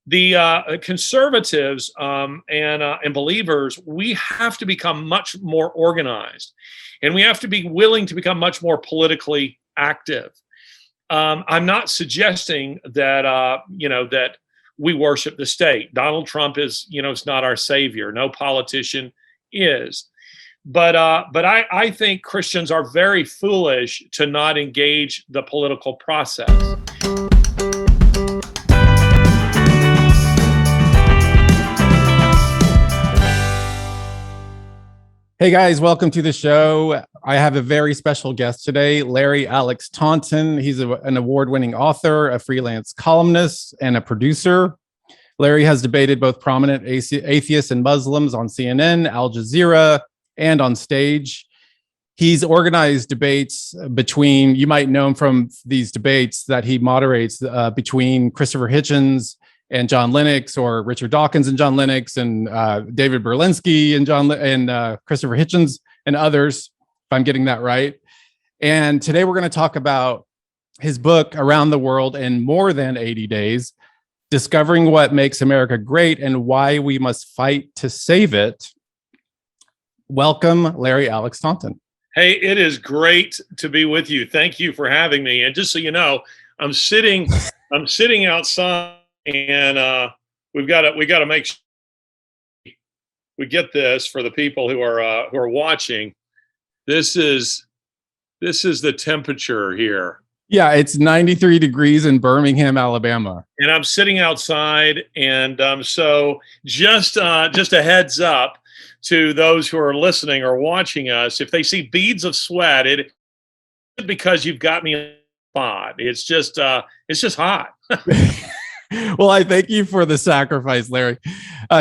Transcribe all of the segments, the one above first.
The conservatives and believers, we have to become much more organized, and we have to be willing to become much more politically active. I'm not suggesting that that we worship the state. Donald Trump is not our savior. No politician is. But I think Christians are very foolish to not engage the political process. Hey guys, welcome to the show. I have a very special guest today, Larry Alex Taunton. He's an award-winning author, a freelance columnist, and a producer. Larry has debated both prominent atheists and Muslims on CNN, Al Jazeera, and on stage. He's organized debates between, you might know him from these debates that he moderates between Christopher Hitchens and John Lennox, or Richard Dawkins and John Lennox, and David Berlinski and Christopher Hitchens and others, if I'm getting that right. And today we're going to talk about his book, Around the World in More Than 80 Days, Discovering What Makes America Great and Why We Must Fight to Save It. Welcome, Larry Alex Taunton. Hey, it is great to be with you. Thank you for having me. And just so you know, I'm sitting outside. And we got to make sure we get this for the people who are watching. This is the temperature here. Yeah, it's 93 degrees in Birmingham, Alabama. And I'm sitting outside, and so just a heads up to those who are listening or watching us: if they see beads of sweat, it's because you've got me on the spot. It's just hot. Well, I thank you for the sacrifice, Larry.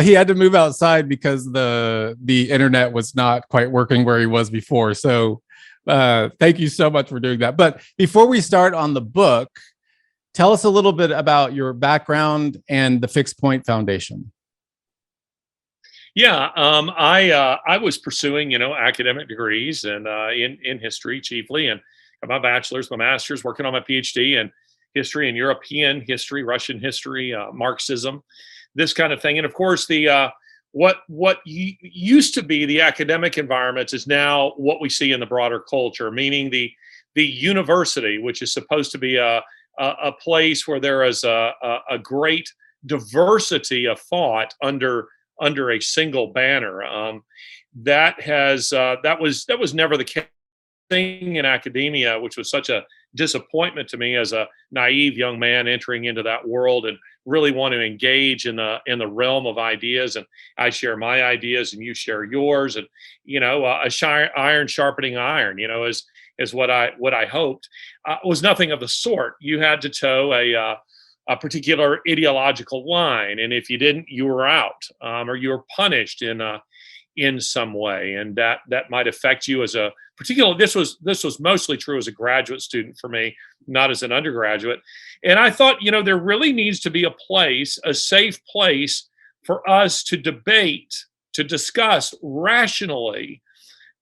He had to move outside because the internet was not quite working where he was before. So thank you so much for doing that. But before we start on the book, tell us a little bit about your background and the Fixed Point Foundation. Yeah, I was pursuing academic degrees and in history chiefly, and got my bachelor's, my master's, working on my PhD in history and European history, Russian history, Marxism, this kind of thing. And of course, the what used to be the academic environment is now what we see in the broader culture, meaning the university, which is supposed to be a place where there is a great diversity of thought under a single banner. That was never the case thing in academia, which was such a disappointment to me as a naive young man entering into that world and really want to engage in the realm of ideas. And I share my ideas and you share yours, and iron sharpening iron, is what I hoped. Was nothing of the sort. You had to toe a particular ideological line, and if you didn't, you were out, or you were punished in some way, and that might affect you as a particular. This was mostly true as a graduate student for me, not as an undergraduate. And I thought, there really needs to be a safe place for us to debate, to discuss rationally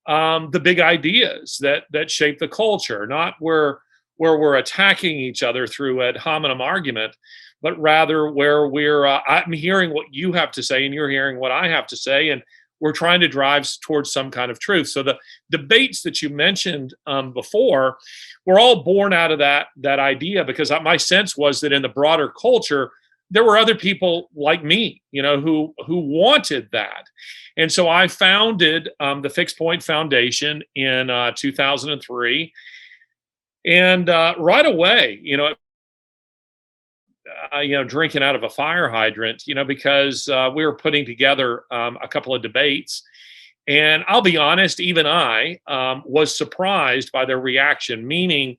the big ideas that shape the culture, not where we're attacking each other through ad hominem argument, but rather where I'm hearing what you have to say and you're hearing what I have to say, and we're trying to drive towards some kind of truth. So the debates that you mentioned before were all born out of that idea, because my sense was that in the broader culture, there were other people like me, who wanted that. And so I founded the Fixed Point Foundation in 2003. And right away, drinking out of a fire hydrant, because we were putting together a couple of debates. And I'll be honest, even I was surprised by their reaction, meaning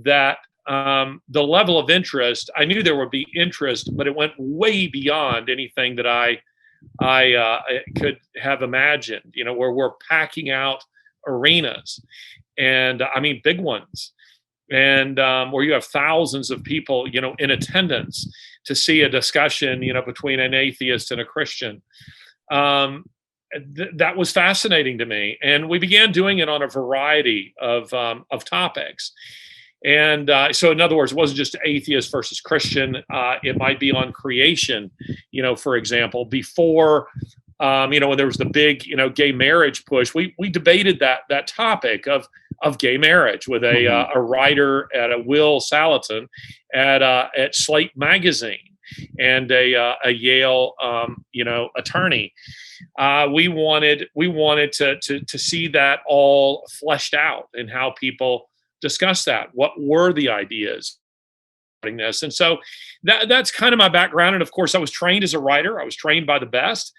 that the level of interest, I knew there would be interest, but it went way beyond anything that I could have imagined, where we're packing out arenas, and I mean big ones. And where you have thousands of people, in attendance to see a discussion, between an atheist and a Christian. That was fascinating to me, and we began doing it on a variety of topics. And so, in other words, it wasn't just atheist versus Christian. It might be on creation, for example, before, when there was the big, gay marriage push. We debated that topic of gay marriage with a writer at Will Salatin at Slate magazine and a Yale attorney. We wanted to see that all fleshed out and how people discuss that. What were the ideas regarding this? And so that's kind of my background. And of course, I was trained as a writer. I was trained by the best,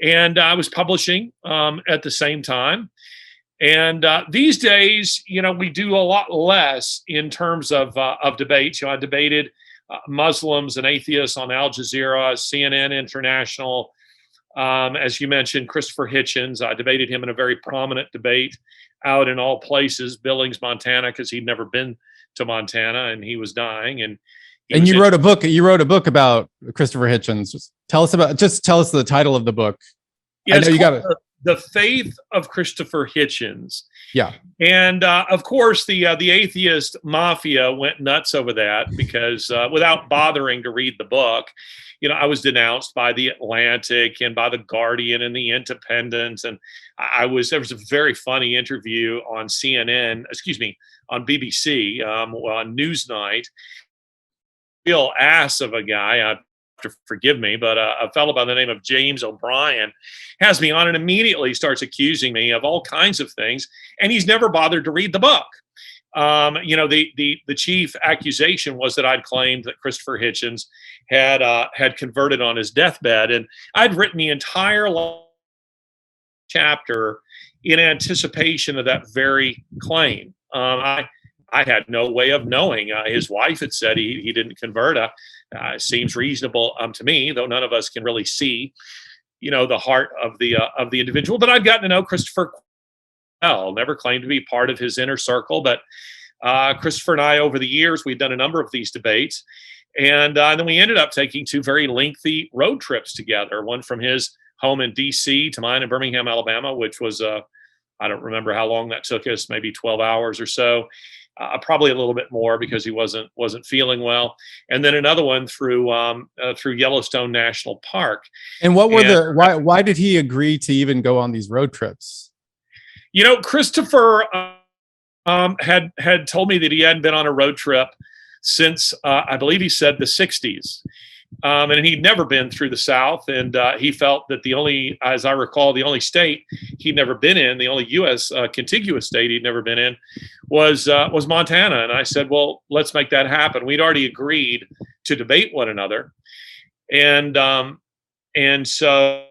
and I was publishing at the same time. And these days, we do a lot less in terms of debates. I debated Muslims and atheists on Al Jazeera, CNN International. As you mentioned, Christopher Hitchens. I debated him in a very prominent debate out in all places, Billings, Montana, because he'd never been to Montana and he was dying. And you wrote a book. You wrote a book about Christopher Hitchens. Tell us the title of the book. Yeah, I know you got it. The Faith of Christopher Hitchens. Yeah. And of course, the atheist mafia went nuts over that because without bothering to read the book, I was denounced by the Atlantic and by the Guardian and the Independent. And there was a very funny interview on on BBC, on Newsnight. Real ass of a guy. To forgive me, but a fellow by the name of James O'Brien has me on and immediately starts accusing me of all kinds of things, and he's never bothered to read the book. The chief accusation was that I'd claimed that Christopher Hitchens had converted on his deathbed, and I'd written the entire chapter in anticipation of that very claim. I had no way of knowing. His wife had said he didn't convert. Seems reasonable to me, though none of us can really see, the heart of the individual. But I've gotten to know Christopher well. Never claimed to be part of his inner circle, but Christopher and I, over the years, we've done a number of these debates, and then we ended up taking two very lengthy road trips together. One from his home in D.C. to mine in Birmingham, Alabama, which was I don't remember how long that took us, maybe 12 hours or so. Probably a little bit more because he wasn't feeling well, and then another one through Yellowstone National Park. And what were why did he agree to even go on these road trips? Christopher had told me that he hadn't been on a road trip since I believe he said the 60s. And he'd never been through the South, and he felt that as I recall, the only state he'd never been in, the only U.S. Contiguous state he'd never been in, was Montana. And I said, well, let's make that happen. We'd already agreed to debate one another, and so,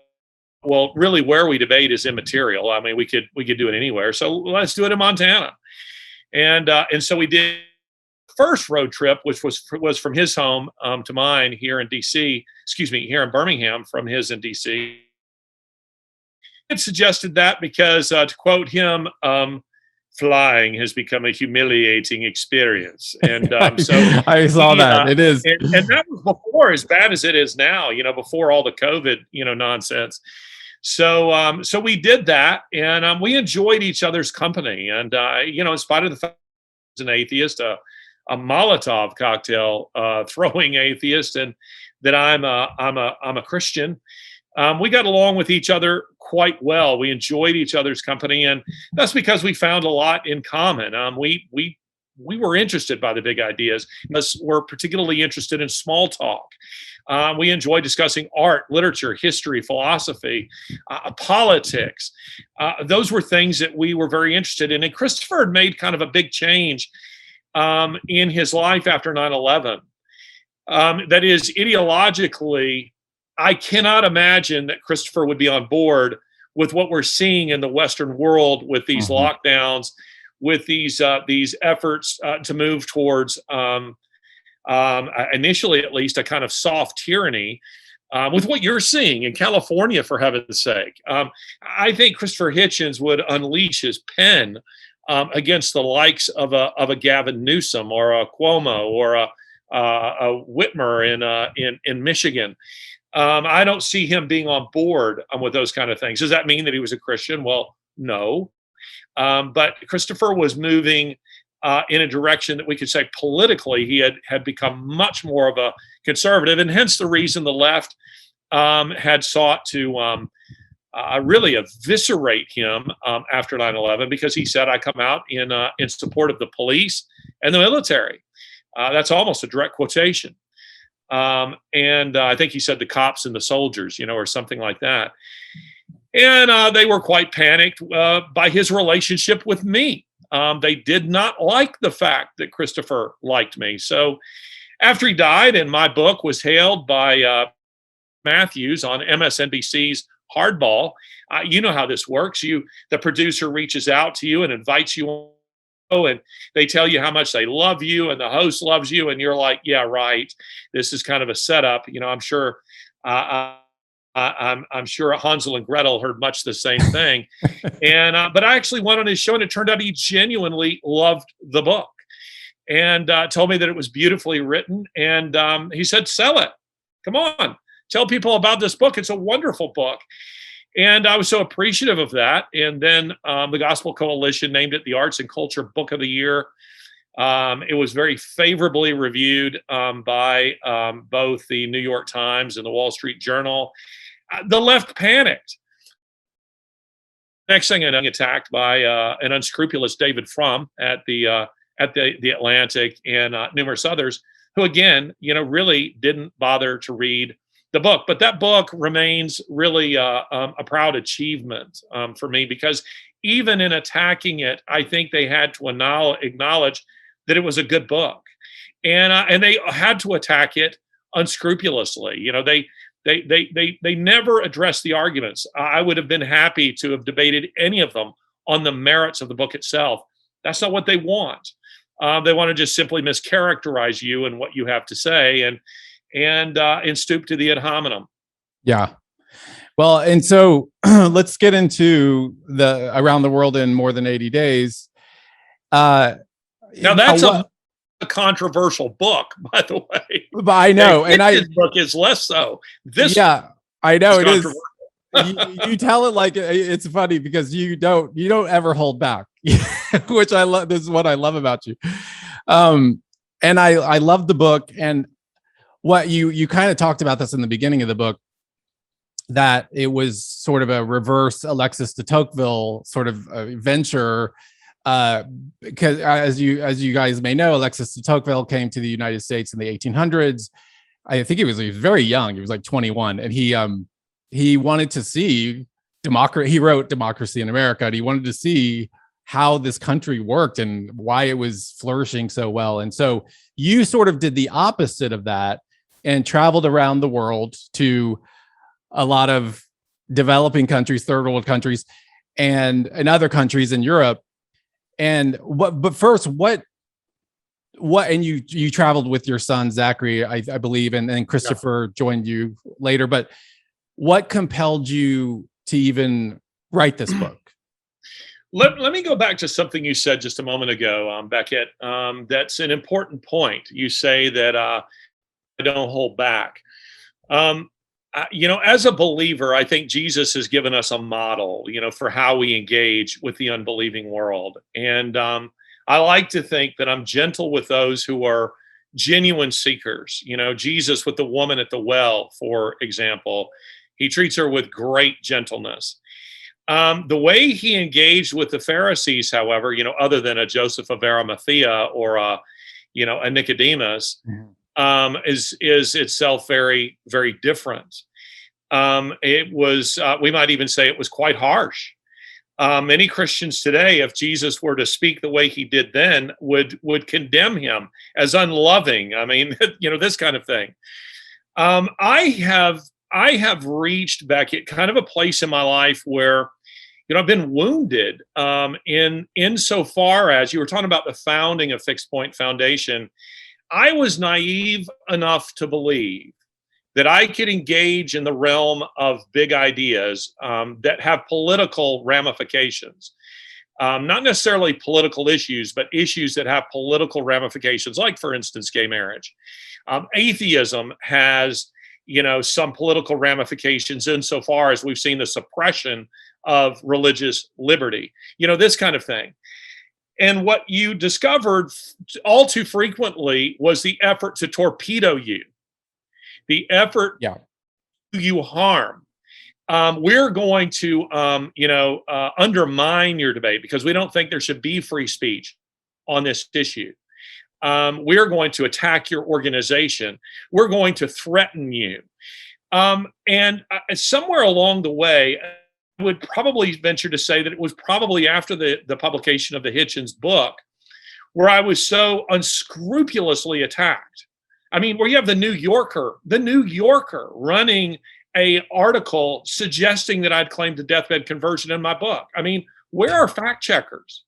well, really, where we debate is immaterial. I mean, we could do it anywhere. So let's do it in Montana, and so we did. First road trip, which was from his home to mine here in DC, here in Birmingham, from his in DC. It suggested that because, to quote him, flying has become a humiliating experience. And so I saw that. It is. And that was before, as bad as it is now, before all the COVID, nonsense. So we did that, and we enjoyed each other's company. And, in spite of the fact he was an atheist, a Molotov cocktail throwing atheist, and that I'm a Christian. We got along with each other quite well. We enjoyed each other's company, and that's because we found a lot in common. We were interested by the big ideas, because we're particularly interested in small talk. We enjoy discussing art, literature, history, philosophy, politics. Those were things that we were very interested in. And Christopher had made kind of a big change in his life after 9/11. That is, ideologically, I cannot imagine that Christopher would be on board with what we're seeing in the Western world with these lockdowns, with these efforts to move towards, initially at least, a kind of soft tyranny. With what you're seeing in California, for heaven's sake. I think Christopher Hitchens would unleash his pen against the likes of a Gavin Newsom or a Cuomo or a Whitmer in Michigan. I don't see him being on board with those kind of things. Does that mean that he was a Christian? Well, no. But Christopher was moving in a direction that we could say politically he had become much more of a conservative, and hence the reason the left had sought to really eviscerate him after 9/11, because he said, I come out in support of the police and the military. That's almost a direct quotation. And I think he said the cops and the soldiers, or something like that. And they were quite panicked by his relationship with me. They did not like the fact that Christopher liked me. So after he died, and my book was hailed by Matthews on MSNBC's Hardball, you know how this works. The producer reaches out to you and invites you, and they tell you how much they love you, and the host loves you, and you're like, yeah, right. This is kind of a setup. I'm sure. I'm sure Hansel and Gretel heard much the same thing. But I actually went on his show, and it turned out he genuinely loved the book, and told me that it was beautifully written. And he said, sell it. Come on, tell people about this book. It's a wonderful book. And I was so appreciative of that. And then the Gospel Coalition named it the Arts and Culture Book of the Year. It was very favorably reviewed by both the New York Times and the Wall Street Journal. The left panicked. Next thing, I'm attacked by an unscrupulous David Frum at the Atlantic, and numerous others who, again, really didn't bother to read the book. But that book remains really a proud achievement for me, because even in attacking it, I think they had to acknowledge that it was a good book, and they had to attack it unscrupulously. They never addressed the arguments. I would have been happy to have debated any of them on the merits of the book itself. That's not what they want. They want to just simply mischaracterize you and what you have to say, and stoop to the ad hominem. Yeah. Well, and so let's get into the Around the World in More Than 80 Days. Now that's a controversial book, by the way. But I know, and this book is less so. I know it is. You tell it like it's funny, because you don't ever hold back, which I love. This is what I love about you. And I love the book, and what you kind of talked about this in the beginning of the book, that it was sort of a reverse Alexis de Tocqueville sort of venture. Because as you guys may know, Alexis de Tocqueville came to the United States in the 1800s. I think he was very young. He was like 21, and he wanted to see democracy. He wrote Democracy in America, and he wanted to see how this country worked and why it was flourishing so well. And so you sort of did the opposite of that and traveled around the world to a lot of developing countries, third world countries, and other countries in Europe. And but first, what, and you traveled with your son, Zachary, I believe, and then Christopher joined you later, but what compelled you to even write this book? Let me go back to something you said just a moment ago, Becket. That's an important point. You say that I don't hold back. As a believer, I think Jesus has given us a model, for how we engage with the unbelieving world. And I like to think that I'm gentle with those who are genuine seekers. Jesus with the woman at the well, for example, he treats her with great gentleness. The way he engaged with the Pharisees, however, other than a Joseph of Arimathea or a Nicodemus, is itself very, very different. It was, we might even say it was quite harsh. Many Christians today, if Jesus were to speak the way he did then, would condemn him as unloving. I mean, this kind of thing. I have reached, Becket, kind of a place in my life where, I've been wounded in so far as you were talking about the founding of Fixed Point Foundation. I was naive enough to believe that I could engage in the realm of big ideas that have political ramifications. Not necessarily political issues, but issues that have political ramifications, like, for instance, gay marriage. Atheism has, some political ramifications insofar as we've seen the suppression of religious liberty, this kind of thing. And what you discovered all too frequently was the effort to torpedo you, the effort Yeah. to do you harm. We're going to, undermine your debate because we don't think there should be free speech on this issue. We're going to attack your organization. We're going to threaten you. And somewhere along the way, I would probably venture to say that it was probably after the publication of the Hitchens book where I was so unscrupulously attacked. I mean, where you have the New Yorker running a article suggesting that I'd claimed a deathbed conversion in my book. I mean, where are fact checkers?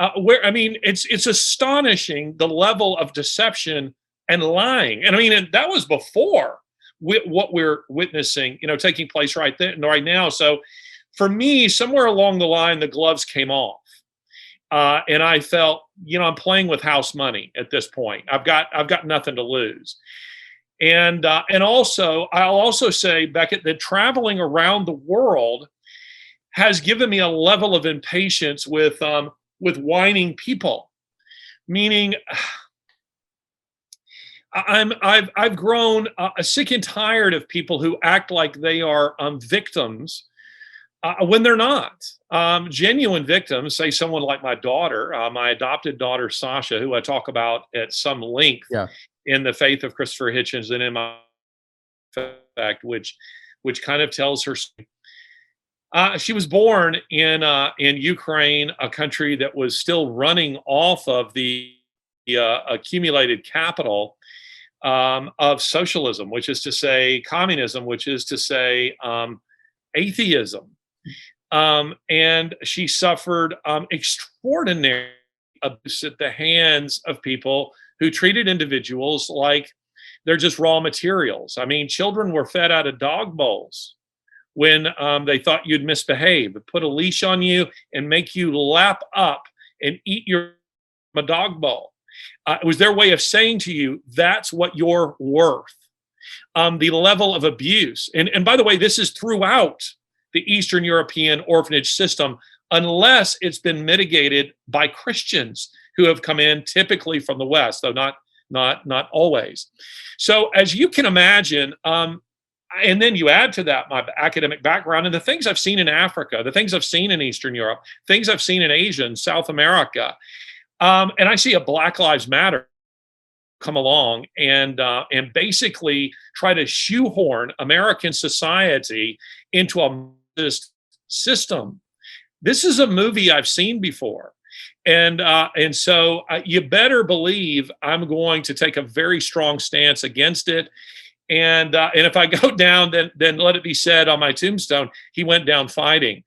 It's astonishing the level of deception and lying. And I mean, that was before what we're witnessing, taking place right now. So for me, somewhere along the line, the gloves came off. And I felt, I'm playing with house money at this point. I've got nothing to lose. And also, I'll also say, Becket, that traveling around the world has given me a level of impatience with whining people. Meaning, I've grown sick and tired of people who act like they are victims when they're not. Genuine victims, say someone like my daughter, my adopted daughter Sasha, who I talk about at some length. Yeah. In the Faith of Christopher Hitchens and in my fact, which kind of tells her story. She was born in Ukraine, a country that was still running off of the accumulated capital of socialism, which is to say communism, which is to say atheism. And she suffered extraordinary abuse at the hands of people who treated individuals like they're just raw materials. I mean, children were fed out of dog bowls when they thought you'd misbehave, put a leash on you and make you lap up and eat a dog bowl. It was their way of saying to you, that's what you're worth. The level of abuse. And by the way, this is throughout the Eastern European orphanage system, unless it's been mitigated by Christians who have come in typically from the West, though not always. So as you can imagine, and then you add to that my academic background and the things I've seen in Africa, the things I've seen in Eastern Europe, things I've seen in Asia and South America, and I see a Black Lives Matter come along and basically try to shoehorn American society into a Marxist system. This is a movie I've seen before. And so you better believe I'm going to take a very strong stance against it. And if I go down, then let it be said on my tombstone, he went down fighting.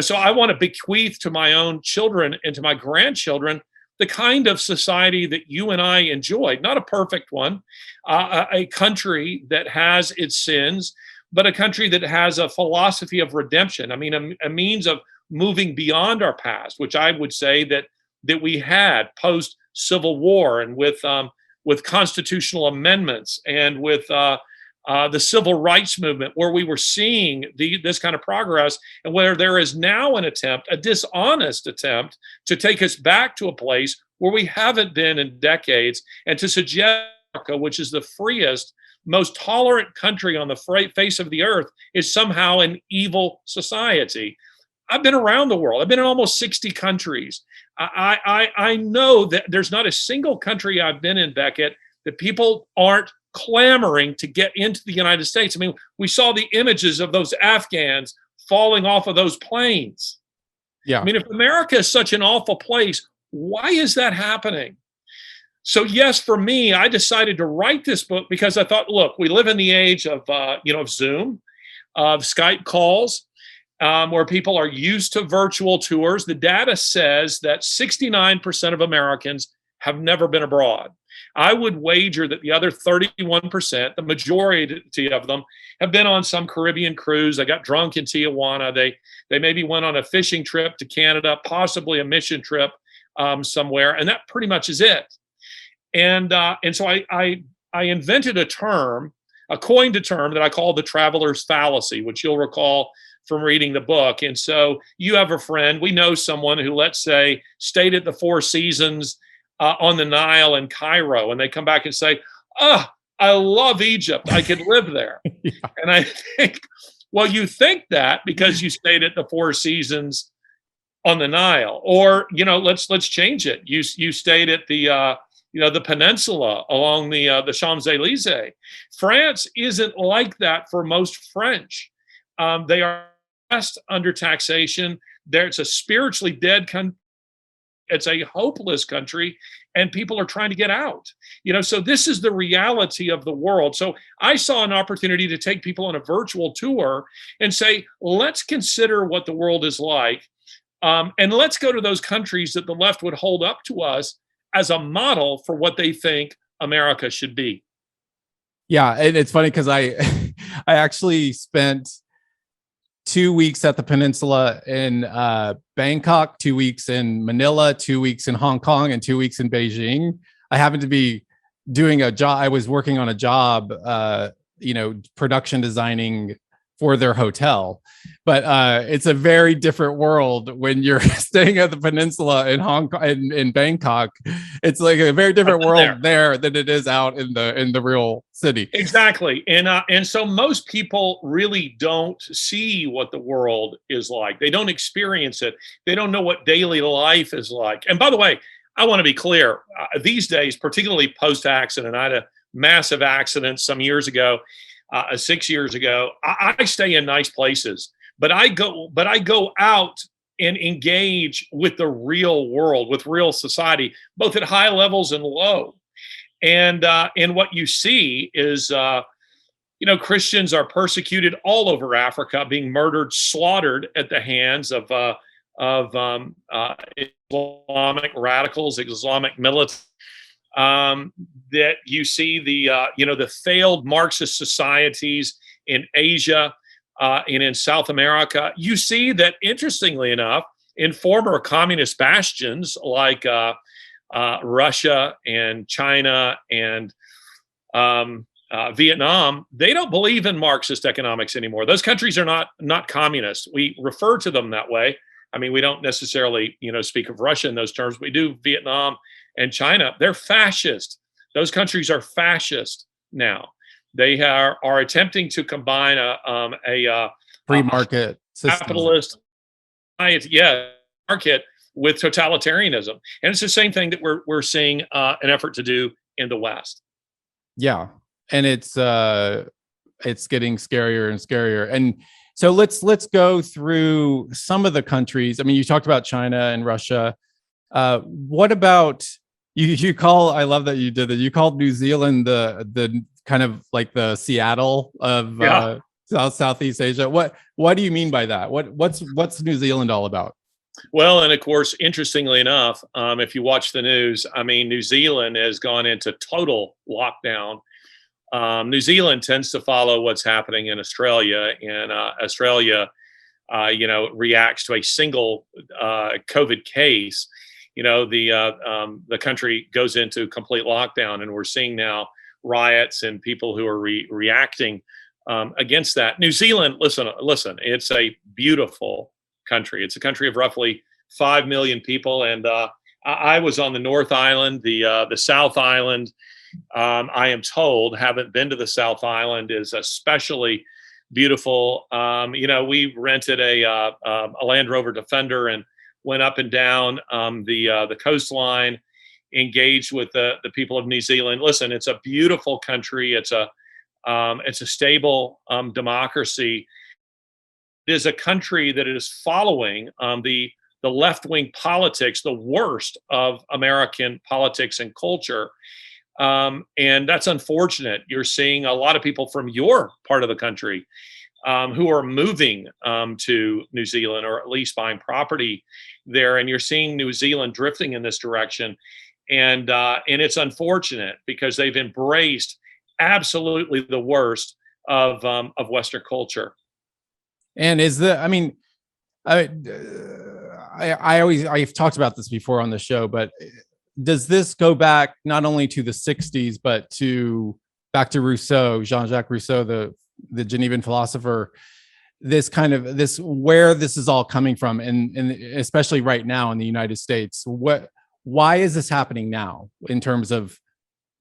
So I want to bequeath to my own children and to my grandchildren the kind of society that you and I enjoyed, not a perfect one, a country that has its sins, but a country that has a philosophy of redemption. I mean, a means of moving beyond our past, which I would say that we had post Civil War and with constitutional amendments and with the civil rights movement, where we were seeing this kind of progress, and where there is now an attempt, a dishonest attempt, to take us back to a place where we haven't been in decades, and to suggest America, which is the freest, most tolerant country on the face of the earth, is somehow an evil society. I've been around the world. I've been in almost 60 countries. I know that there's not a single country I've been in, Becket, that people aren't clamoring to get into the United States. I mean, we saw the images of those Afghans falling off of those planes. Yeah. I mean, if America is such an awful place, why is that happening? So yes, for me, I decided to write this book because I thought, look, we live in the age of Zoom, of Skype calls, where people are used to virtual tours. The data says that 69% of Americans have never been abroad. I would wager that the other 31%, the majority of them, have been on some Caribbean cruise. They got drunk in Tijuana. They maybe went on a fishing trip to Canada, possibly a mission trip somewhere, and that pretty much is it. And so I invented a term, coined a term that I call the traveler's fallacy, which you'll recall from reading the book. And so you have a friend, we know someone who, let's say, stayed at the Four Seasons on the Nile in Cairo, and they come back and say, "Oh, I love Egypt. I could live there." Yeah. And I think, well, you think that because you stayed at the Four Seasons on the Nile, or let's change it. You stayed at the the peninsula along the Champs-Elysees. France isn't like that for most French. They are just under taxation. It's a spiritually dead country. It's a hopeless country, and people are trying to get out. So this is the reality of the world. So I saw an opportunity to take people on a virtual tour and say, let's consider what the world is like. And let's go to those countries that the left would hold up to us as a model for what they think America should be. Yeah, and it's funny because I actually spent 2 weeks at the peninsula in Bangkok, 2 weeks in Manila, 2 weeks in Hong Kong, and 2 weeks in Beijing. I happened to be doing a job. I was working on a job, production designing for their hotel. But it's a very different world when you're staying at the peninsula in Hong Kong, in Bangkok. It's like a very different world there than it is out in the real city. Exactly. And so most people really don't see what the world is like. They don't experience it. They don't know what daily life is like. And by the way, I want to be clear. These days, particularly post-accident, I had a massive accident some years ago, 6 years ago. I stay in nice places, but I go out and engage with the real world, with real society, both at high levels and low. And what you see is, Christians are persecuted all over Africa, being murdered, slaughtered at the hands of Islamic radicals, Islamic militants. That you see the failed Marxist societies in Asia and in South America. You see that, interestingly enough, in former communist bastions like Russia and China and Vietnam, they don't believe in Marxist economics anymore. Those countries are not communist. We refer to them that way. I mean, we don't necessarily, speak of Russia in those terms. We do Vietnam and China. They're fascist. Those countries are fascist now. They are attempting to combine a free market capitalist market with totalitarianism, and it's the same thing that we're seeing an effort to do in the West. Yeah, and it's getting scarier and scarier. And so let's go through some of the countries. I mean, you talked about China and Russia. What about you call? I love that you did that. You called New Zealand the kind of like the Seattle of Southeast Asia. What do you mean by that? What's New Zealand all about? Well, and of course, interestingly enough, if you watch the news, I mean, New Zealand has gone into total lockdown. New Zealand tends to follow what's happening in Australia, and Australia, reacts to a single COVID case. The country goes into complete lockdown, and we're seeing now riots and people who are reacting against that. New Zealand, listen, it's a beautiful country. It's a country of roughly 5 million people, and I was on the North Island, the South Island. I am told, haven't been to the South Island, is especially beautiful. We rented a Land Rover Defender and went up and down the coastline, engaged with the people of New Zealand. Listen, it's a beautiful country. It's a stable democracy. It is a country that is following the left-wing politics, the worst of American politics and culture. And that's unfortunate. You're seeing a lot of people from your part of the country who are moving to New Zealand, or at least buying property there. And you're seeing New Zealand drifting in this direction. And it's unfortunate because they've embraced absolutely the worst of Western culture. And I've talked about this before on the show, but does this go back not only to the 60s, but back to Rousseau, Jean-Jacques Rousseau, the Genevan philosopher? this kind of this where this is all coming from, and especially right now in the United States. Why is this happening now in terms of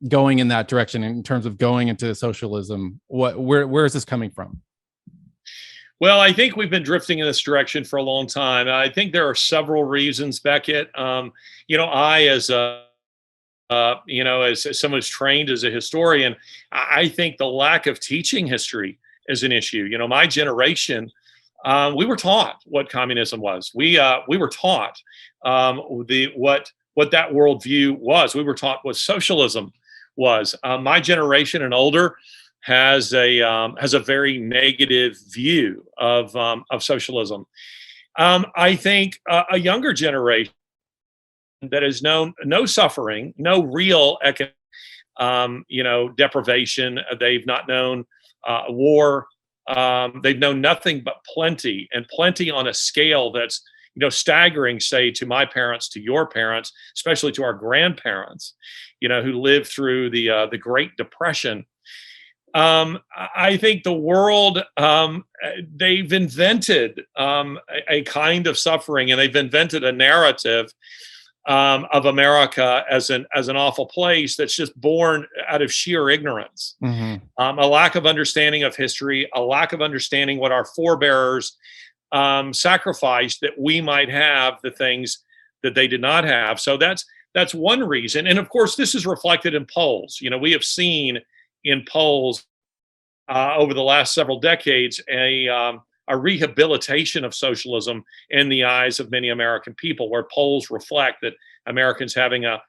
going in that direction, in terms of going into socialism? Where is this coming from? Well, I think we've been drifting in this direction for a long time. I think there are several reasons, Becket. I, as as someone who's trained as a historian, I think the lack of teaching history is an issue. My generation, we were taught what communism was. We were taught what that worldview was. We were taught what socialism was. My generation and older has a very negative view of socialism. I think a younger generation that has known no suffering, no real economic, deprivation. They've not known war. They've known nothing but plenty, and plenty on a scale that's staggering, say, to my parents, to your parents, especially to our grandparents, who lived through the Great Depression. I think the world, they've invented a kind of suffering, and they've invented a narrative of America as an awful place that's just born out of sheer ignorance, a lack of understanding of history, a lack of understanding what our forebears sacrificed that we might have the things that they did not have. So that's one reason. And of course, this is reflected in polls. We have seen in polls over the last several decades a rehabilitation of socialism in the eyes of many American people, where polls reflect that Americans having a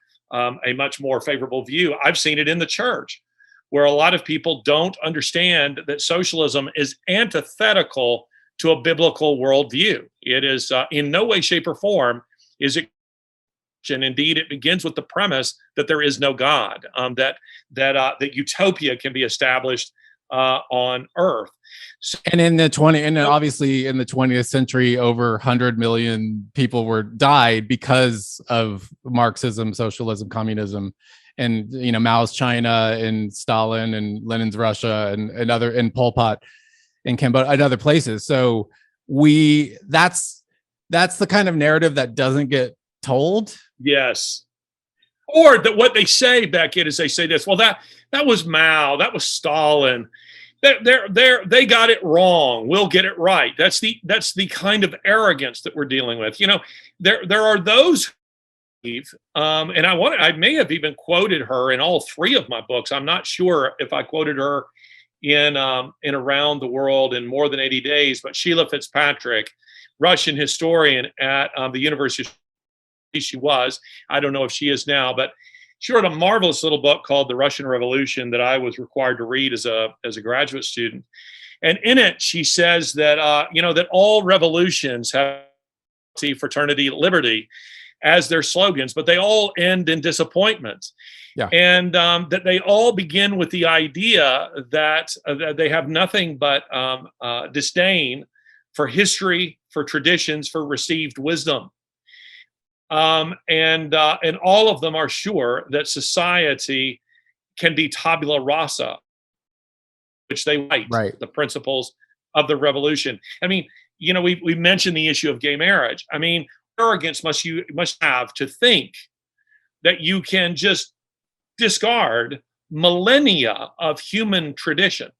much more favorable view. I've seen it in the church, where a lot of people don't understand that socialism is antithetical to a biblical worldview. It is in no way, shape, or form is it. And indeed, it begins with the premise that there is no God, that utopia can be established on Earth. And obviously in the 20th century, over 100 million people died because of Marxism, socialism, communism, and Mao's China and Stalin and Lenin's Russia and Pol Pot in Cambodia and other places. So that's the kind of narrative that doesn't get told. Yes. Or that what they say, Becket, is they say this, well, that was Mao, that was Stalin. They got it wrong. We'll get it right. That's the kind of arrogance that we're dealing with. There are those who and I may have even quoted her in all three of my books. I'm not sure if I quoted her in Around the World in More Than 80 Days, but Sheila Fitzpatrick, Russian historian at the University of she was. I don't know if she is now, but she wrote a marvelous little book called The Russian Revolution that I was required to read as a graduate student. And in it, she says that that all revolutions have fraternity, liberty as their slogans, but they all end in disappointment. Yeah. And that they all begin with the idea that they have nothing but disdain for history, for traditions, for received wisdom. And all of them are sure that society can be tabula rasa, which they write the principles of the revolution. I mean, we mentioned the issue of gay marriage. I mean, arrogance must have to think that you can just discard millennia of human tradition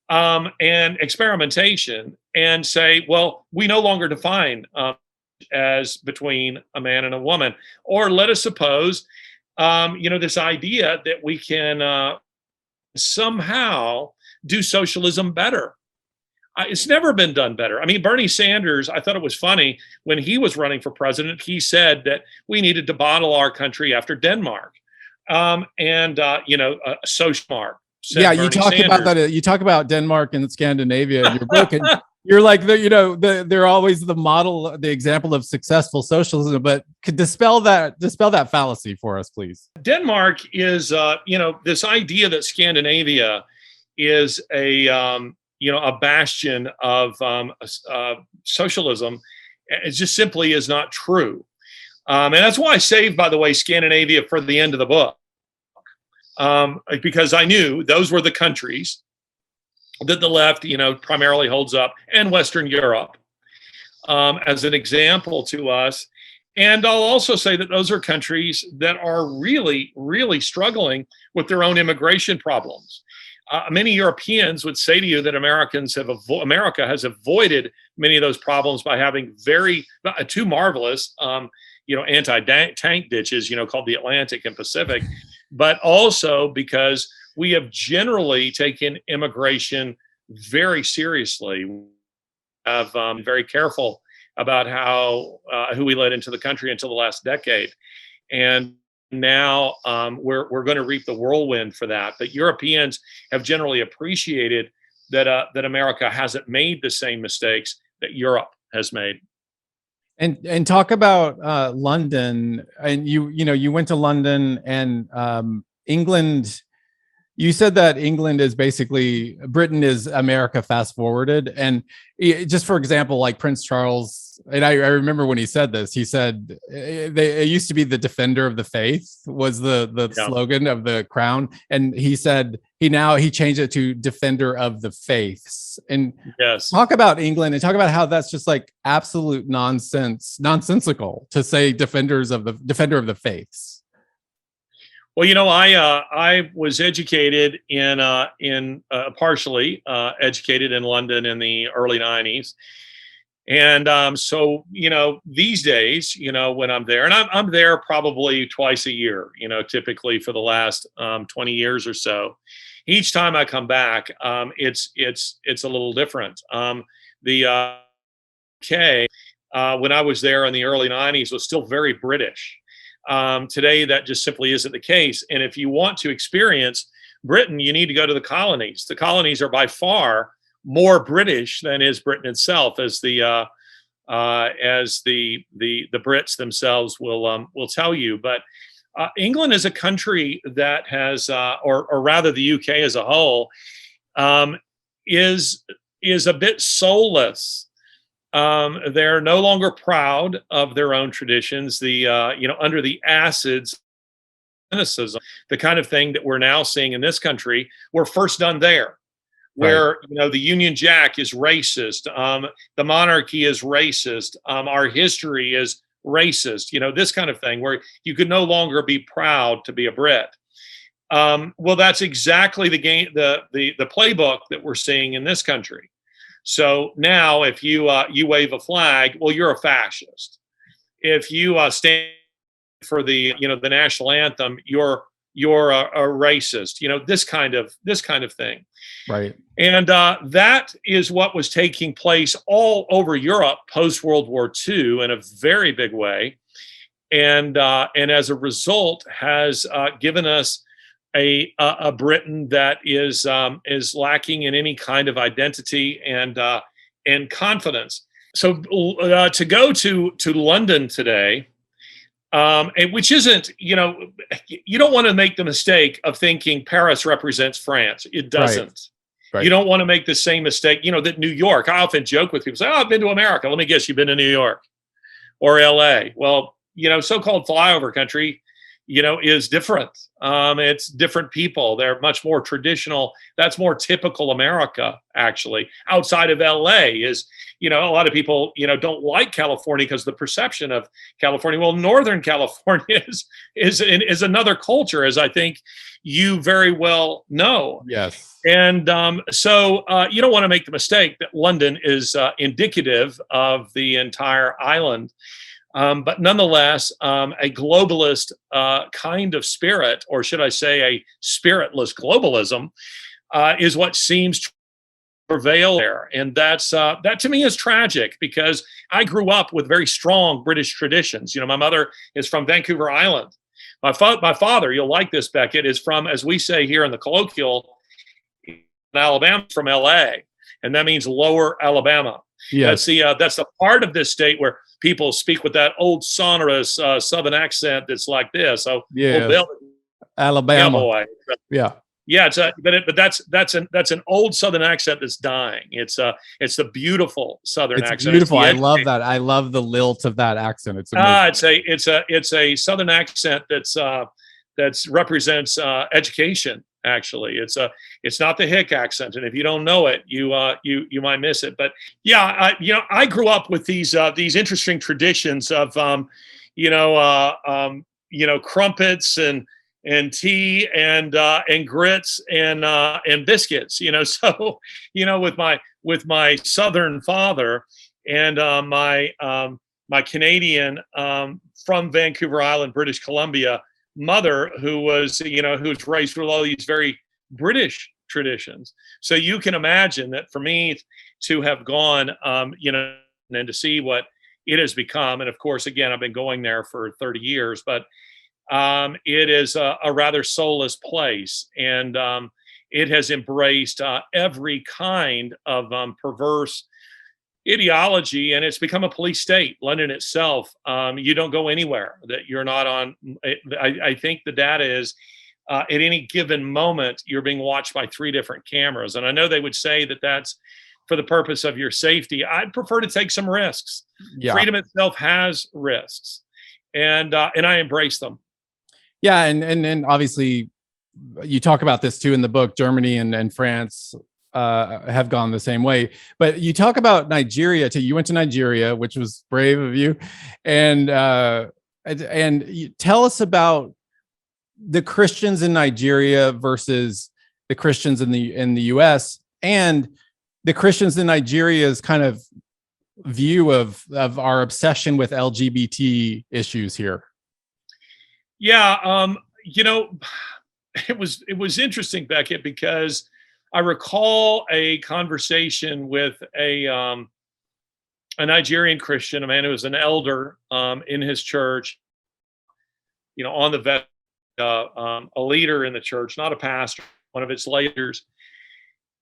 and experimentation and say, well, we no longer define as between a man and a woman. Or let us suppose, this idea that we can somehow do socialism better. It's never been done better. I mean, Bernie Sanders, I thought it was funny when he was running for president, he said that we needed to model our country after Denmark. Social mark. Yeah, you talk about that. You talk about Denmark and Scandinavia in your book, and you're like, they're always the model, the example of successful socialism. But could dispel that fallacy for us, please? Denmark is, this idea that Scandinavia is a bastion of socialism. It just simply is not true. And that's why I saved, by the way, Scandinavia for the end of the book. Because I knew those were the countries that the left, primarily holds up, and Western Europe as an example to us. And I'll also say that those are countries that are really, really struggling with their own immigration problems. Many Europeans would say to you that America has avoided many of those problems by having two marvelous, anti-tank ditches, called the Atlantic and Pacific, but also because we have generally taken immigration very seriously. Have very careful about who we let into the country until the last decade, and now we're going to reap the whirlwind for that. But Europeans have generally appreciated that America hasn't made the same mistakes that Europe has made. And talk about London. And you went to London and England. You said that England is basically Britain is America fast forwarded. And just for example, like Prince Charles, and I remember when he said this, he said it used to be the defender of the faith was the slogan of the crown. And he said he changed it to defender of the faiths. And yes, talk about England and talk about how that's just like absolute nonsensical to say defender of the faiths. Well, I was educated partially educated in London in the early 90s. And so, these days, when I'm there, and I'm there probably twice a year, typically for the last 20 years or so. Each time I come back, it's a little different. The UK, when I was there in the early 90s, was still very British. Today, that just simply isn't the case. And if you want to experience Britain, you need to go to the colonies. The colonies are by far more British than is Britain itself, as the Brits themselves will tell you. But England is a country that has, or rather, the UK as a whole, is a bit soulless. They're no longer proud of their own traditions. Under the acids, cynicism, the kind of thing that we're now seeing in this country, were first done there, where the Union Jack is racist, the monarchy is racist, our history is racist. This kind of thing, where you could no longer be proud to be a Brit. Well, that's exactly the playbook that we're seeing in this country. So now, if you wave a flag, well, you're a fascist. If you stand for the national anthem, you're a racist. This kind of thing. Right. And that is what was taking place all over Europe post World War II in a very big way, and as a result has given us a Britain that is lacking in any kind of identity and confidence. So to go to London today, which isn't, you don't want to make the mistake of thinking Paris represents France. It doesn't. Right. You don't want to make the same mistake, that New York. I often joke with people, say, "Oh, I've been to America. Let me guess, you've been to New York or LA." Well, so-called flyover country, is different. It's different people. They're much more traditional. That's more typical America, actually. Outside of LA is, a lot of people, don't like California because the perception of California. Well, Northern California is another culture, as I think you very well know. Yes. And so you don't want to make the mistake that London is indicative of the entire island. But nonetheless, a globalist kind of spirit, or should I say a spiritless globalism, is what seems to prevail there. And that to me is tragic, because I grew up with very strong British traditions. My mother is from Vancouver Island. My father, you'll like this, Becket, is from, as we say here in the colloquial, Alabama, from LA. And that means Lower Alabama. Yes. That's the part of this state where people speak with that old sonorous Southern accent that's like this. So, yeah, Alabama. Boy. Yeah. Yeah, but that's an old Southern accent that's dying. It's the beautiful Southern accent. Beautiful. I love that. I love the lilt of that accent. It's amazing. It's a Southern accent that's represents education Actually, it's not the Hick accent, and if you don't know it, you might miss it. But yeah, I grew up with these interesting traditions of crumpets and tea and grits and biscuits. So with my Southern father and my Canadian from Vancouver Island, British Columbia mother, who was raised with all these very British traditions. So you can imagine that for me to have gone, and to see what it has become, and of course, again, I've been going there for 30 years, but it is a rather soulless place, and it has embraced every kind of perverse ideology, and it's become a police state. London itself, you don't go anywhere that you're not on. I think the data is at any given moment you're being watched by 3 different cameras, and I know they would say that that's for the purpose of your safety. I'd prefer to take some risks. Yeah. Freedom itself has risks, and I embrace them. Yeah, and obviously you talk about this too in the book. Germany and France have gone the same way, but you talk about Nigeria too. You went to Nigeria, which was brave of you, and you tell us about the Christians in Nigeria versus the Christians in the U.S. and the Christians in Nigeria's kind of view of our obsession with LGBT issues here. Yeah, it was interesting, Becket, because I recall a conversation with a Nigerian Christian, a man who was an elder in his church, on the vet, a leader in the church, not a pastor, one of its leaders.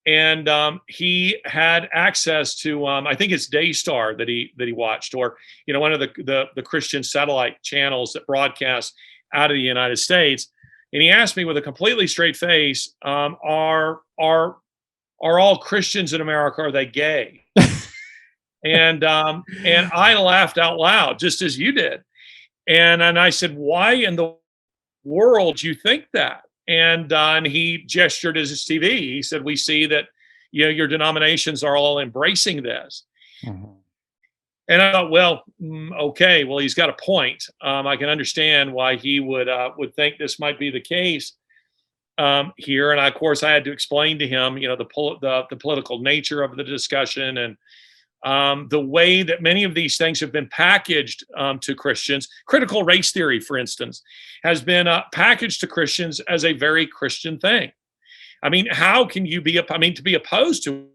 And he had access to, I think it's Daystar that he watched, or one of the Christian satellite channels that broadcast out of the United States. And he asked me with a completely straight face, are all Christians in America, are they gay? and I laughed out loud, just as you did. And I said, why in the world do you think that? And he gestured at his TV. He said, we see that your denominations are all embracing this. Mm-hmm. And I thought, well, okay, well, he's got a point. I can understand why he would think this might be the case here. And of course, I had to explain to him, the political nature of the discussion and the way that many of these things have been packaged to Christians. Critical race theory, for instance, has been packaged to Christians as a very Christian thing. I mean, how can you be to be opposed to?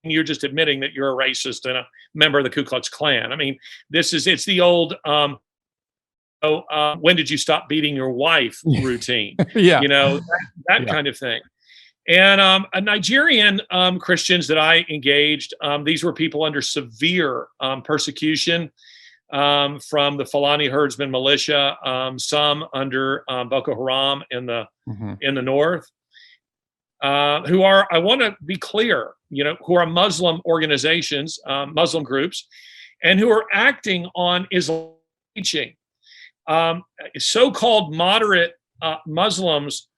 You're just admitting that you're a racist and a member of the Ku Klux Klan. I mean, it's the old, when did you stop beating your wife routine? Yeah. That kind of thing. And a Nigerian Christians that I engaged, these were people under severe persecution from the Fulani herdsman militia, some under Boko Haram in the north. Who are, I want to be clear, who are Muslim organizations, Muslim groups, and who are acting on Islam teaching. So-called moderate Muslims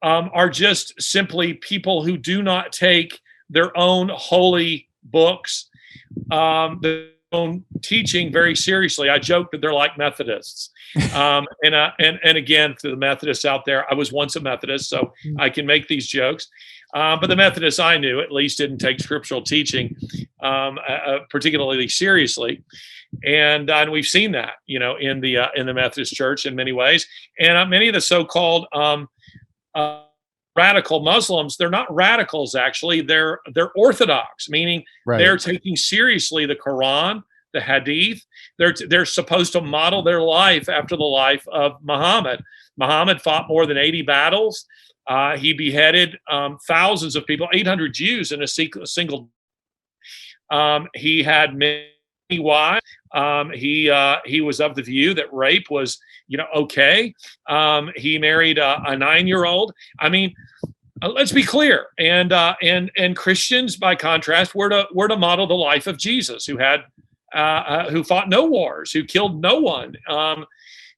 are just simply people who do not take their own holy books, their own teaching very seriously. I joke that they're like Methodists. And again, to the Methodists out there, I was once a Methodist, so I can make these jokes. But the Methodists I knew at least didn't take scriptural teaching particularly seriously, and we've seen that, in the Methodist Church in many ways. And many of the so-called radical Muslims, they're not radicals actually; they're orthodox, meaning they're taking seriously the Quran, the Hadith. They're supposed to model their life after the life of Muhammad. Muhammad fought more than 80 battles. He beheaded thousands of people, 800 Jews in a single. He had many wives. He was of the view that rape was, okay. He married a 9-year-old. I mean, let's be clear. And Christians, by contrast, were to model the life of Jesus, who fought no wars, who killed no one,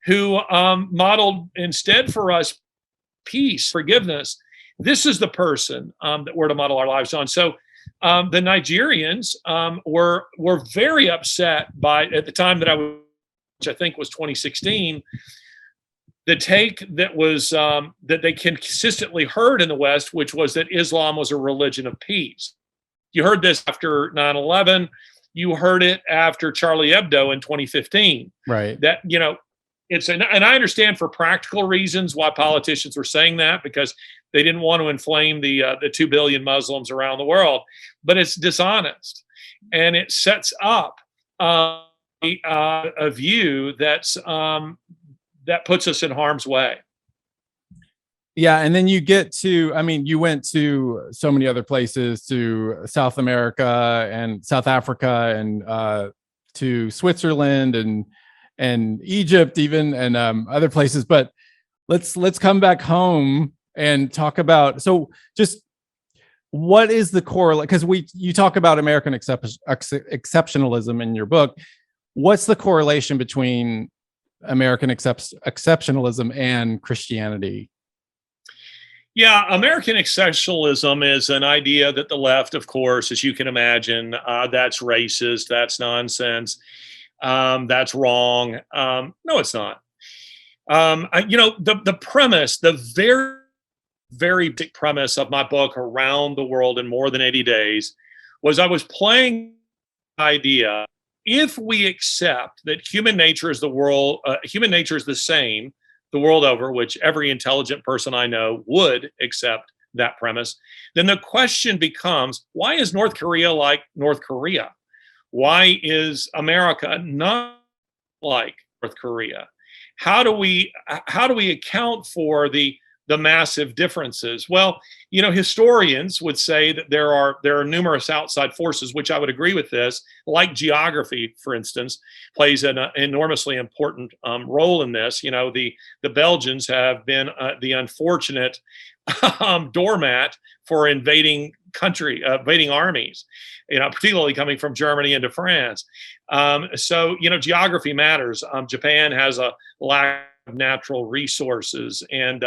who modeled instead for us peace, forgiveness, This is the person that we're to model our lives on. So the Nigerians were very upset by, at the time that I was, which I think was 2016, the take that was that they consistently heard in the West, which was that Islam was a religion of peace. You heard this after 9/11. You heard it after Charlie Hebdo in 2015. Right. That, and I understand for practical reasons why politicians were saying that, because they didn't want to inflame the 2 billion Muslims around the world. But it's dishonest, and it sets up a view that's that puts us in harm's way. Yeah, and then you get to, I mean, you went to so many other places, to South America and South Africa, and to Switzerland and Egypt even, and other places. But let's come back home and talk about, so just what is the correlation? Because you talk about American exceptionalism in your book. What's the correlation between American exceptionalism and Christianity? Yeah, American exceptionalism is an idea that the left, of course, as you can imagine, that's racist, that's nonsense, that's wrong. No, it's not. The premise, the very, very big premise of my book, Around the World in More Than 80 Days, was I was playing the idea, if we accept that human nature is the same the world over, which every intelligent person I know would accept that premise, then the question becomes, why is North Korea like North Korea? Why is America not like North Korea? How do we account for the massive differences? Well, historians would say that there are numerous outside forces, which I would agree with this, like geography, for instance, plays an enormously important role in this. The Belgians have been the unfortunate doormat for invading armies, particularly coming from Germany into France. So geography matters. Japan has a lack of natural resources, and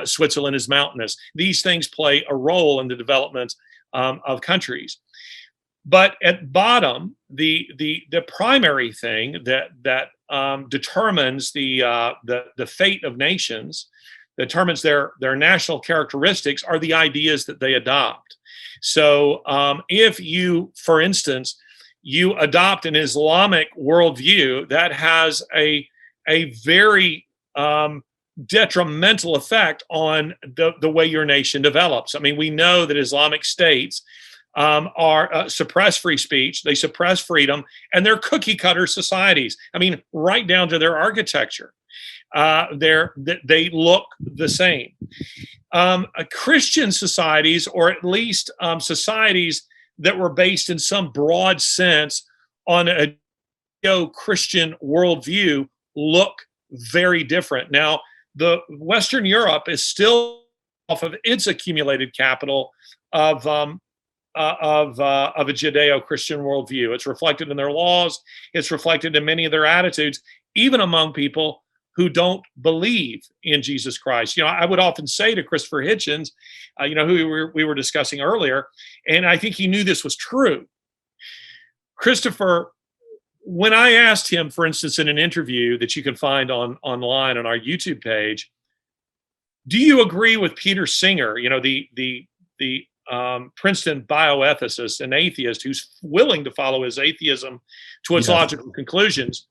Switzerland is mountainous. These things play a role in the development of countries. But at bottom, the primary thing that determines the fate of nations, determines their national characteristics, are the ideas that they adopt. So if you, for instance, you adopt an Islamic worldview, that has a very detrimental effect on the way your nation develops. I mean, we know that Islamic states suppress free speech, they suppress freedom, and they're cookie cutter societies. I mean, right down to their architecture. They look the same. Christian societies, or at least societies that were based in some broad sense on a Christian worldview, look very different. Now, the Western Europe is still off of its accumulated capital of a Judeo-Christian worldview. It's reflected in their laws. It's reflected in many of their attitudes, even among people who don't believe in Jesus Christ. I would often say to Christopher Hitchens, who we were discussing earlier, and I think he knew this was true. Christopher, when I asked him, for instance, in an interview that you can find online on our YouTube page, do you agree with Peter Singer, the Princeton bioethicist and atheist who's willing to follow his atheism to its logical conclusions?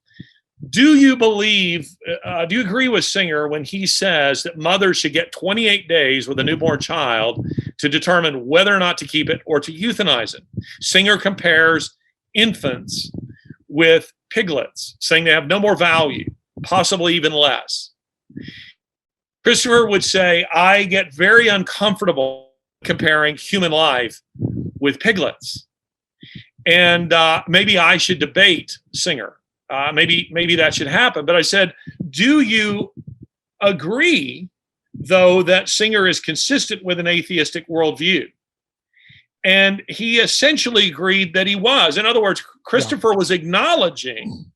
Do you agree with Singer when he says that mothers should get 28 days with a newborn child to determine whether or not to keep it or to euthanize it? Singer compares infants with piglets, saying they have no more value, possibly even less. Christopher would say, I get very uncomfortable comparing human life with piglets. And maybe I should debate Singer. Maybe that should happen. But I said, do you agree, though, that Singer is consistent with an atheistic worldview? And he essentially agreed that he was. In other words, Christopher was acknowledging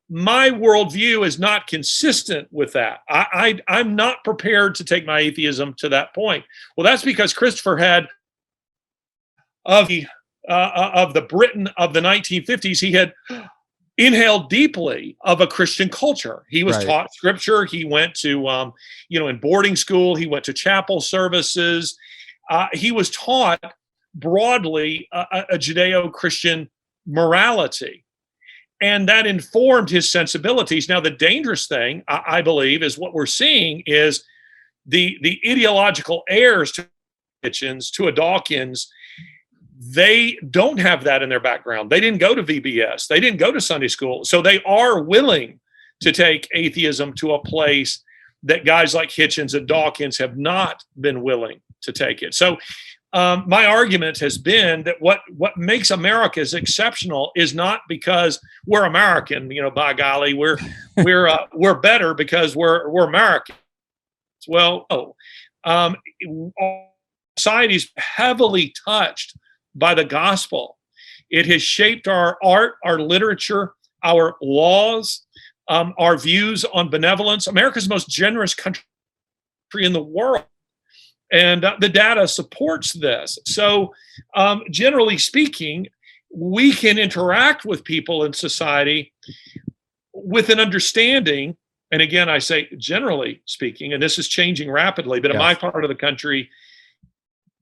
my worldview is not consistent with that. I'm not prepared to take my atheism to that point. Well, that's because Christopher had of the Britain of the 1950s, he had inhaled deeply of a Christian culture. He was taught scripture. He went to, in boarding school. He went to chapel services. He was taught broadly a Judeo-Christian morality. And that informed his sensibilities. Now, the dangerous thing, I believe, is what we're seeing is the ideological heirs to Hitchens, to a Dawkins. They don't have that in their background. They didn't go to VBS. They didn't go to Sunday school. So they are willing to take atheism to a place that guys like Hitchens and Dawkins have not been willing to take it. So my argument has been that what makes America is exceptional is not because we're American, by golly, we're better because we're American. Well, society's heavily touched by the gospel. It has shaped our art, our literature, our laws, our views on benevolence. America's the most generous country in the world. And the data supports this. So generally speaking, we can interact with people in society with an understanding. And again, I say generally speaking, and this is changing rapidly, but in my part of the country,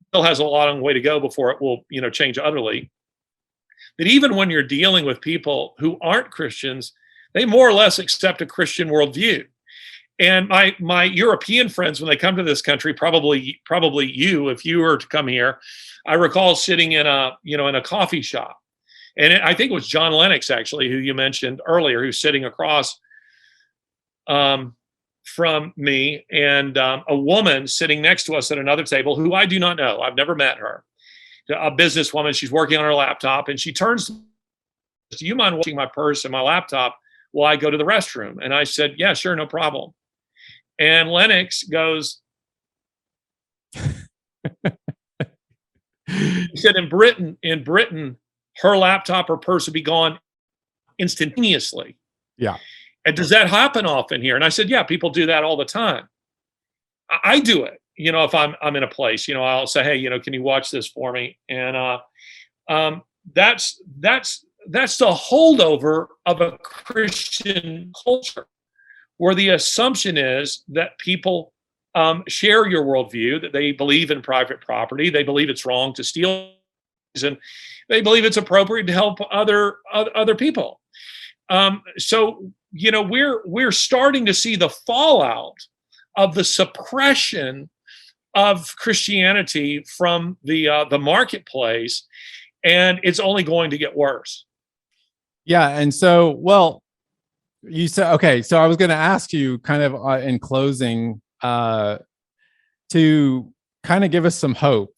still has a long way to go before it will, change utterly. That even when you're dealing with people who aren't Christians, they more or less accept a Christian worldview. And my European friends, when they come to this country, probably you, if you were to come here, I recall sitting in a coffee shop, and I think it was John Lennox actually, who you mentioned earlier, who's sitting across from me, and a woman sitting next to us at another table who I do not know. I've never met her. A businesswoman. She's working on her laptop, and she turns to me, "Do you mind watching my purse and my laptop while I go to the restroom?" And I said, "Yeah, sure, no problem." And Lennox goes, he said, in Britain, her laptop or purse would be gone instantaneously. Yeah. And does that happen often here? And I said, yeah, people do that all the time. I do it. If I'm in a place, I'll say, hey, can you watch this for me? And that's the holdover of a Christian culture, where the assumption is that people share your worldview, that they believe in private property, they believe it's wrong to steal, and they believe it's appropriate to help other people. So we're starting to see the fallout of the suppression of Christianity from the marketplace, and it's only going to get worse. Yeah, and so you said, okay, so I was going to ask you kind of in closing to kind of give us some hope.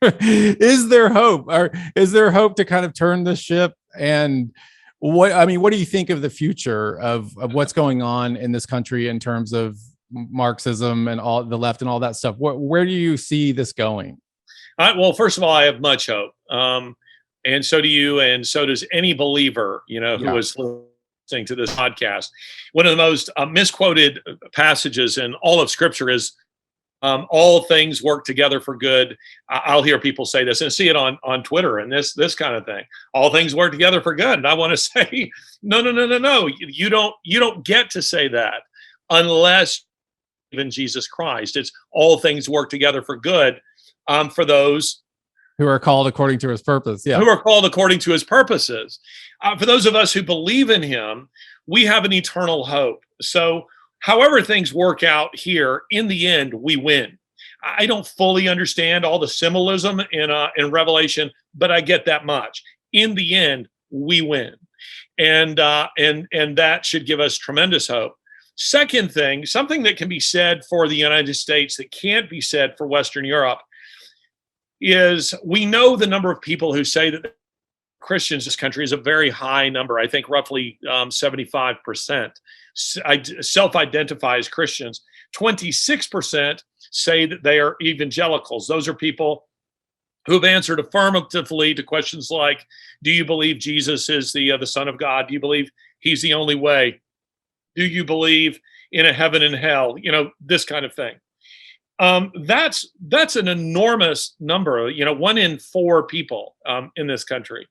Is there hope, or is there hope to kind of turn the ship? And what do you think of the future of what's going on in this country in terms of Marxism and all the left and all that stuff? Where do you see this going? Well, first of all, I have much hope. And so do you, and so does any believer, who is listening to this podcast. One of the most misquoted passages in all of Scripture is, all things work together for good. I'll hear people say this and see it on Twitter and this kind of thing. All things work together for good. And I want to say, no. You don't get to say that unless even Jesus Christ. It's all things work together for good for those who are called according to his purpose. Yeah. Who are called according to his purposes. For those of us who believe in him, we have an eternal hope. So however things work out here, in the end, we win. I don't fully understand all the symbolism in Revelation, but I get that much. In the end, we win. And that should give us tremendous hope. Second thing, something that can be said for the United States that can't be said for Western Europe, is we know the number of people who say that Christians in this country is a very high number. I think roughly 75% self-identify as Christians. 26% say that they are evangelicals. Those are people who have answered affirmatively to questions like, do you believe Jesus is the Son of God? Do you believe He's the only way. Do you believe in a heaven and hell? This kind of thing. That's an enormous number. 1 in 4 people in this country.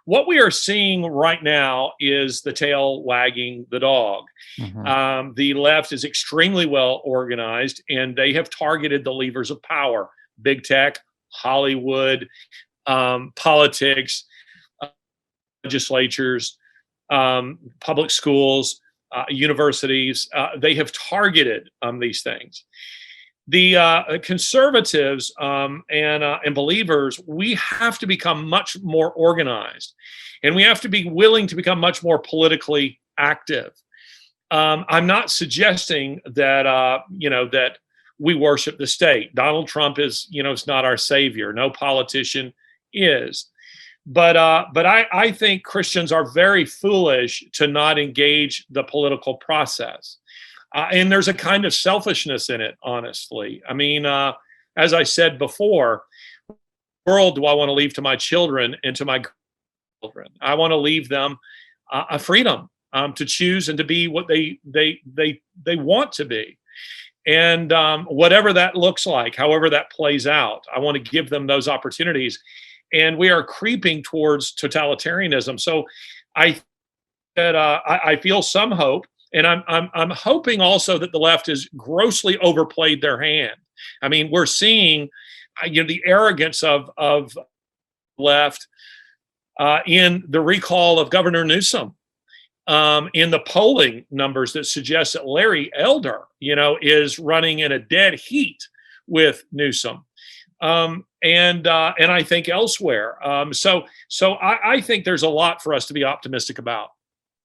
What we are seeing right now is the tail wagging the dog. Mhm. The left is extremely well organized, and they have targeted the levers of power: big tech, Hollywood, politics, legislatures, public schools, universities. They have targeted these things. The conservatives and believers, we have to become much more organized, and we have to be willing to become much more politically active. I'm not suggesting that that we worship the state. Donald Trump is not our savior. No politician is. But I think Christians are very foolish to not engage the political process. And there's a kind of selfishness in it, honestly. I mean, as I said before, world do I want to leave to my children and to my children? I want to leave them a freedom to choose and to be what they want to be. And whatever that looks like, however that plays out, I want to give them those opportunities. And we are creeping towards totalitarianism. So I feel some hope. And I'm hoping also that the left has grossly overplayed their hand. I mean, we're seeing, the arrogance of left in the recall of Governor Newsom, in the polling numbers that suggest that Larry Elder, is running in a dead heat with Newsom, and I think elsewhere. So I think there's a lot for us to be optimistic about.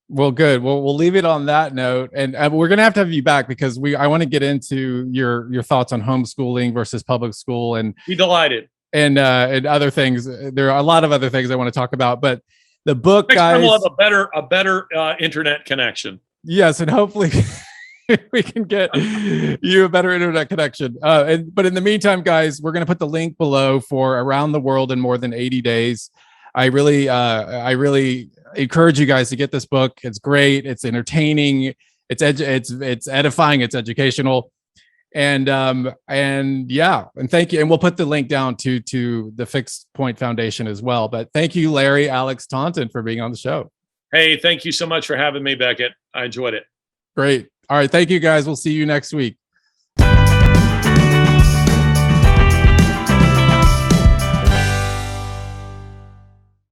Well, good. Well, we'll leave it on that note, and we're going to have you back because I want to get into your thoughts on homeschooling versus public school and be delighted and other things. There are a lot of other things I want to talk about, but the book, next guys, time we'll have a better internet connection. Yes, and hopefully we can get you a better internet connection. But in the meantime, guys, we're going to put the link below for Around the World in More Than 80 Days. I really encourage you guys to get this book. It's great. It's entertaining. It's edifying. It's educational. And yeah, and thank you. And we'll put the link down to the Fixed Point Foundation as well. But thank you, Larry Alex Taunton, for being on the show. Hey, thank you so much for having me, Becket. I enjoyed it. Great. All right. Thank you, guys. We'll see you next week.